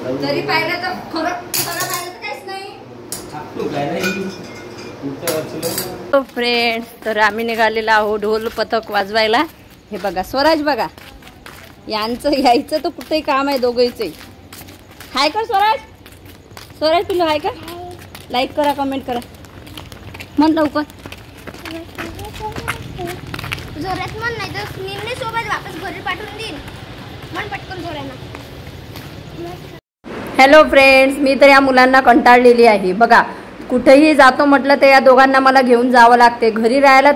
जरी पाहिलं तर खरं पाहिलं तर काहीच नाही. फ्रेंड्स, तर आम्ही निघालेला आहोत ढोल पथक वाजवायला. हे बघा स्वराज, बघा यांचं यायचं तर कुठेही काम आहे दोघांचंही. हाय कर स्वराज. स्वराज पिल्लू हाय का? लाईक करा, कमेंट करा, म्हण लवकर. जोरात म्हण, नाही तर निम्ने सोबत वापस घरी पाठवून देईन. म्हण पटकन जोरानं. हॅलो फ्रेंड्स, मी तर या मुलांना कंटाळलेली आहे. बघा कुठेही जातो म्हटलं तर या दोघांना मला घेऊन जावं लागते. घरी राहायला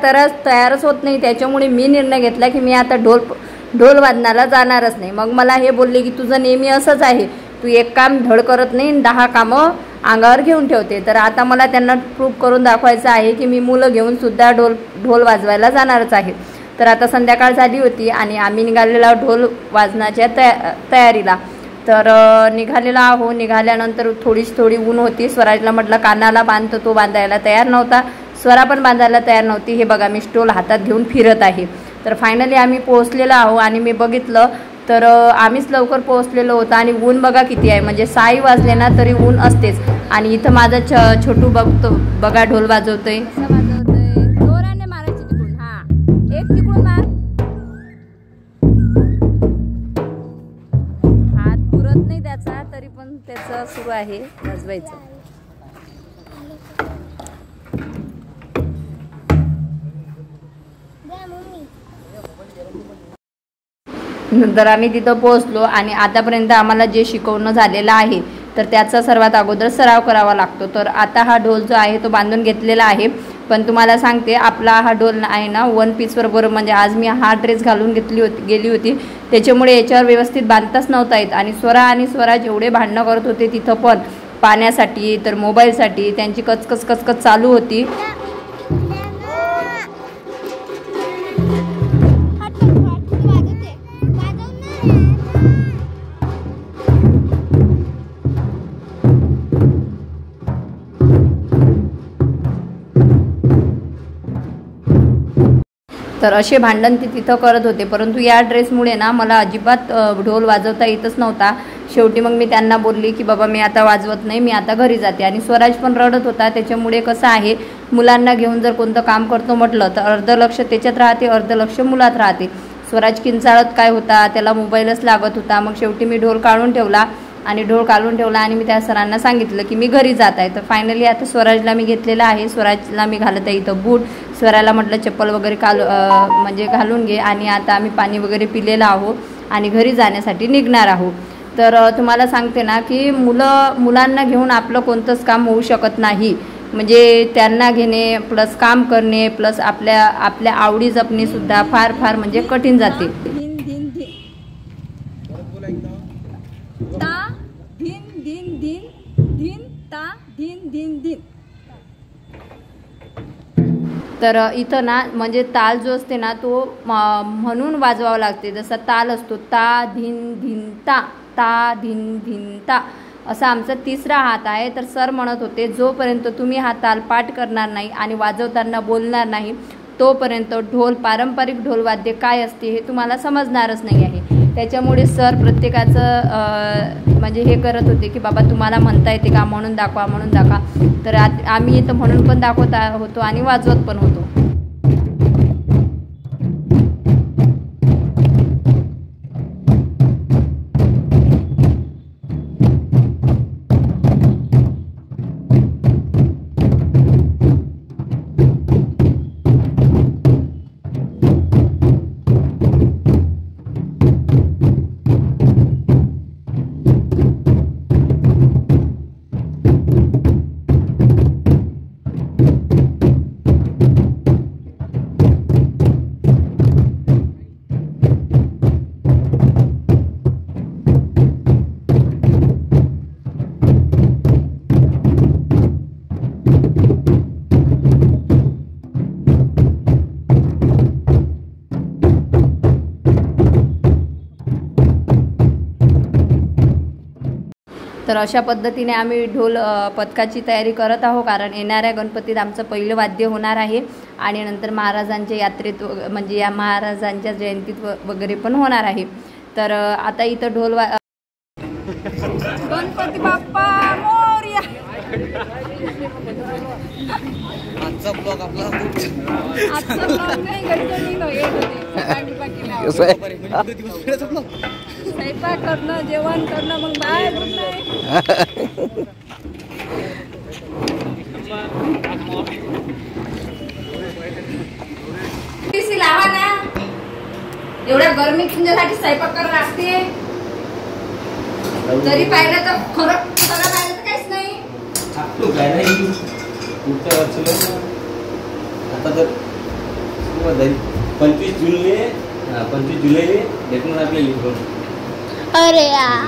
तयारच होत नाही. त्याच्यामुळे मी निर्णय घेतला की मी आता ढोल वादनाला जाणारच नाही. मग मला हे बोलले की तुझं नेहमी असंच आहे, तू एक काम धड करत नाही, 10 कामं अंगावर घेऊन ठेवते. तर आता मला त्यांना प्रूफ करून दाखवायचं आहे की मी मुलं घेऊन सुद्धा ढोल वाजवायला जाणारच आहे. तर आता संध्याकाळ झाली होती आणि आम्ही निघालेला ढोल वाजनाच्या तयारीला. तर निघालेला आहो. निघाल्यानंतर थोडी ऊन होती. स्वराजला म्हटलं कानाला बांधतो, तो बांधायला तयार नव्हता. स्वरा पण बांधायला तयार नव्हती. हे बघा मी स्टोल हातात घेऊन फिरत आहे. तर फायनली आम्ही पोहोचलेलो आहो आणि मी बघितलं तर आम्हीच लवकर पोहोचलेलो होतो. आणि ऊन बघा किती आहे, म्हणजे 6 वाजले ना तरी ऊन असतेच. आणि इथं माझा छोटू बघा ढोल वाजवतोय. जोराने मारायची तिकडून. हा, एक तिकडून मार. हात पुरत नाही त्याचा, तरी पण त्याचं सुरू आहे वाजवायचं. नंतर आम्ही तिथं पोहोचलो आणि आतापर्यंत आम्हाला जे शिकवणं झालेलं आहे तर त्याचा सर्वात अगोदर सराव करावा लागतो. तर आता हा ढोल जो आहे तो बांधून घेतलेला आहे. पण तुम्हाला सांगते, आपला हा ढोल आहे ना 1 पीसवर बरोबर, म्हणजे आज मी हा ड्रेस घालून गेली होती त्याच्यामुळे याच्यावर व्यवस्थित बांधताच नव्हता येत. आणि स्वराज एवढे भांडणं करत होते तिथं पण, पाण्यासाठी तर मोबाईलसाठी त्यांची कचकच चालू होती. तर असे भांडण ते तिथं करत होते. परंतु या ड्रेसमुळे ना मला अजिबात ढोल वाजवता येतच नव्हता. शेवटी मग मी त्यांना बोलली की बाबा मी आता वाजवत नाही, मी आता घरी जाते. आणि स्वराज पण रडत होता. त्याच्यामुळे कसं आहे, मुलांना घेऊन जर कोणतं काम करतो म्हटलं तर अर्ध लक्ष त्याच्यात राहते, अर्ध लक्ष मुलात राहते. स्वराज किंचाळत काय होता, त्याला मोबाईलच लागत होता. मग शेवटी मी ढोल काढून ठेवला आणि मी त्या सरांना सांगितलं की मी घरी जात आहे. तर फायनली आता स्वराजला मी घेतलेला आहे. स्वराजला मी घालत आहे इथं बूट. स्वराला म्हटलं चप्पल वगैरे म्हणजे घालून घे. आणि आता आम्ही पाणी वगैरे पिलेलं आहोत आणि घरी जाण्यासाठी निघणार आहोत. तर तुम्हाला सांगते ना की मुलांना घेऊन आपलं कोणतंच काम होऊ शकत नाही. म्हणजे त्यांना घेणे प्लस काम करणे प्लस आपल्या आवडी जपणे सुद्धा फार म्हणजे कठीण जाते. ता धिन धिन धिन धिन ता धिन धिन धिन. तर इथं ना म्हणजे ताल जो असते ना तो म्हणून वाजवावा लागते. जसा ताल असतो ता धिन धिन ता, ता धिन धिन ता, असा आमचा 3रा हात आहे. तर सर म्हणत होते जोपर्यंत तुम्ही हा ताल पाठ करणार नाही आणि वाजवताना बोलणार नाही तोपर्यंत पारंपरिक ढोलवाद्य काय असते हे तुम्हाला समजणारच नाही आहे. त्याच्यामुळे सर प्रत्येकाचं म्हणजे हे करत होते की बाबा तुम्हाला म्हणता येते का, म्हणून दाखवा. तर आम्ही इथं म्हणून पण दाखवत होतो आणि वाजवत पण होतो. तर अशा पद्धतीने आम्ही ढोल पथकाची तयारी करत आहोत, कारण येणाऱ्या गणपतीत आमचं पहिलं वाद्य होणार आहे आणि नंतर महाराजांच्या यात्रेत म्हणजे या महाराजांच्या जयंतीत वगैरे पण होणार आहे. तर आता इथं ढोल आजचा vlog नाही, घरच्यांनी बघत होते. स्वयंपाकीला. स्वयंपाक करणं, जेवण करणं, मग बाय गुड नाईट. लावा ना, एवढ्या गरमी तुमच्यासाठी स्वयंपाक करायला लागते. तरी पाहिलं तर खरं पाहिलं तर काहीच नाही. आता तर 25 जुलै भेटून आपल्याला. अरे यार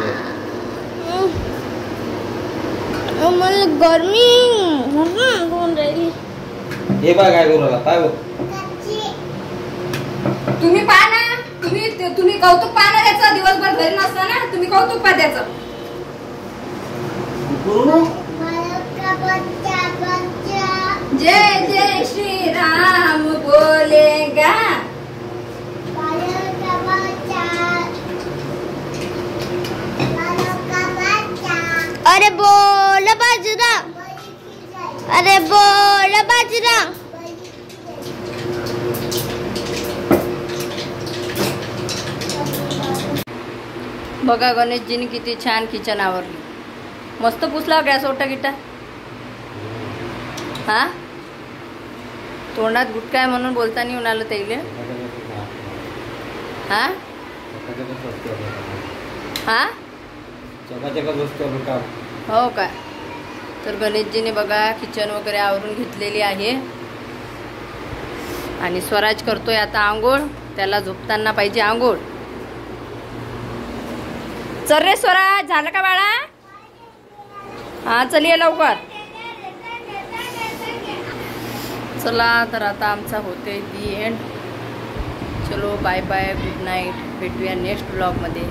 मला गरमी होऊन राहिली. हे बघ काय करू राहिला, पाय बघ. तुम्ही पहा ना, तुम्ही कौतुक पहा ना त्याचं. दिवसभर घरी नसताना तुम्ही कौतुक पहा त्याचं. जय जय श्री राम बोलेगा. अरे बोल बाजरा, अरे बोल बाजरा. बघा गणेशजीने किती छान किचन आवरली. मस्त पुसला गॅस ओटा गिटा. हा तोंडात गुटका आहे म्हणून बोलता नाही म्हणाल त्याला. हा हा हो का. तर गणेशजीने बघा किचन वगैरे आवरून घेतलेली आहे आणि स्वराज करतोय आता आंघोळ. त्याला झोपताना पाहिजे आंघोळ. चल रे स्वराज, झालं का बाळा? हा चल ये लवकर. चला तर आता आमचा होते दी एंड. चलो बाय बाय, गुड नाईट. भेटूया नेक्स्ट ब्लॉगमध्ये.